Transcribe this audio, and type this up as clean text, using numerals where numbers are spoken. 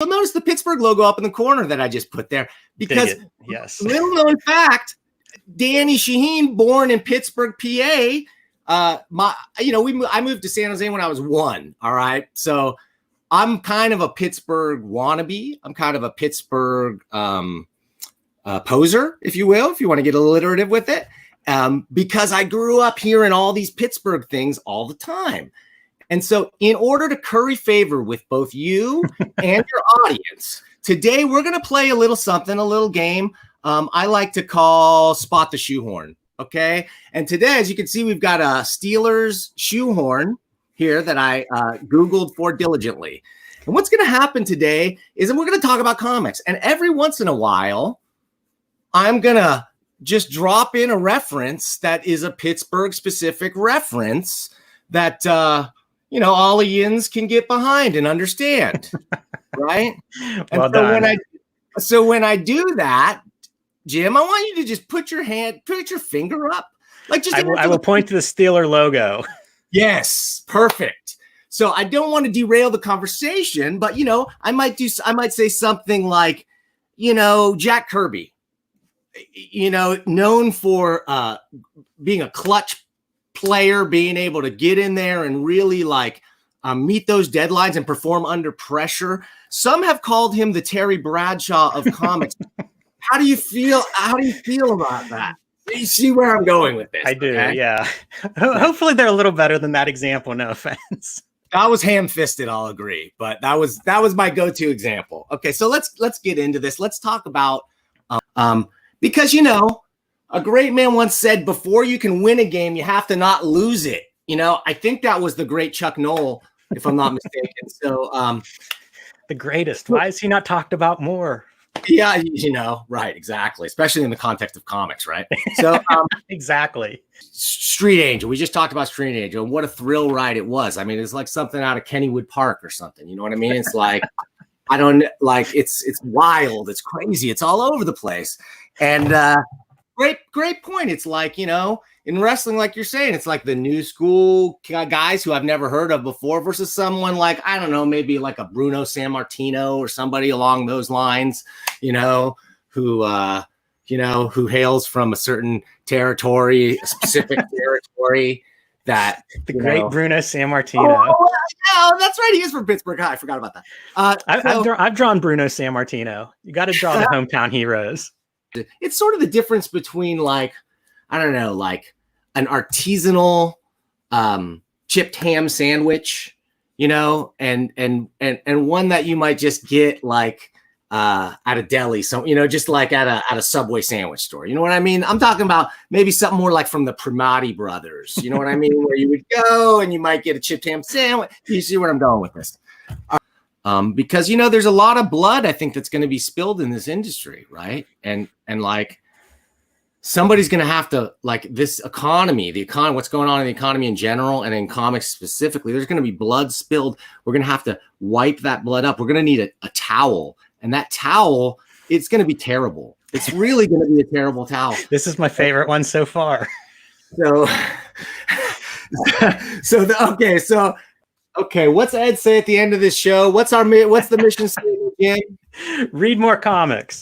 You'll notice the Pittsburgh logo up in the corner that I just put there because yes, little known fact, Danny Shoehorn, born in Pittsburgh, PA. I moved to San Jose when I was 1. All right. So I'm kind of a Pittsburgh wannabe. I'm kind of a Pittsburgh poser, if you will, if you want to get alliterative with it, because I grew up hearing all these Pittsburgh things all the time. And so in order to curry favor with both you and your audience, today we're going to play a little game I like to call Spot the Shoehorn. Okay. And today, as you can see, we've got a Steelers shoehorn here that I Googled for diligently. And what's going to happen today is that we're going to talk about comics. And every once in a while, I'm going to just drop in a reference that is a Pittsburgh specific reference that, all yins can get behind and understand. Right. Well and done. So when I do that, Jim, I want you to just put your finger up. Like just I will point to the Steeler logo. Yes, perfect. So I don't want to derail the conversation, but I might say something like, Jack Kirby, known for being a clutch player, being able to get in there and really meet those deadlines and perform under pressure. Some have called him the Terry Bradshaw of comics. How do you feel about that? You see where I'm going with this? I do, okay? Yeah. Hopefully they're a little better than that example. No offense. That was ham-fisted, I'll agree, but that was my go-to example. Okay, so let's get into this. Let's talk about because a great man once said, before you can win a game, you have to not lose it. I think that was the great Chuck Noll, if I'm not mistaken. So the greatest. Why is he not talked about more? Yeah, right, exactly. Especially in the context of comics, right? So exactly. Street Angel. We just talked about Street Angel and what a thrill ride it was. I mean, it's like something out of Kennywood Park or something. You know what I mean? It's like it's wild, it's crazy, it's all over the place. And great point. It's like, in wrestling, like you're saying, it's like the new school guys who I've never heard of before versus someone like, I don't know, maybe like a Bruno Sammartino or somebody along those lines, who hails from a certain territory, a specific territory that the great Bruno Sammartino. Oh, that's right. He is from Pittsburgh. I forgot about that. I've drawn Bruno Sammartino. You got to draw the hometown heroes. It's sort of the difference between an artisanal chipped ham sandwich, and one that you might just get at a deli, just like at a Subway sandwich store. You know what I mean? I'm talking about maybe something more like from the Primati brothers. You know what I mean? Where you would go and you might get a chipped ham sandwich. You see where I'm going with this? Because there's a lot of blood, I think, that's going to be spilled in this industry, right? And somebody's going to have to, this economy, what's going on in the economy in general and in comics specifically, there's going to be blood spilled. We're going to have to wipe that blood up. We're going to need a towel, and that towel, it's going to be terrible. It's really going to be a terrible towel. This is my favorite one so far. Okay, what's Ed say at the end of this show? What's the mission statement again? Read more comics.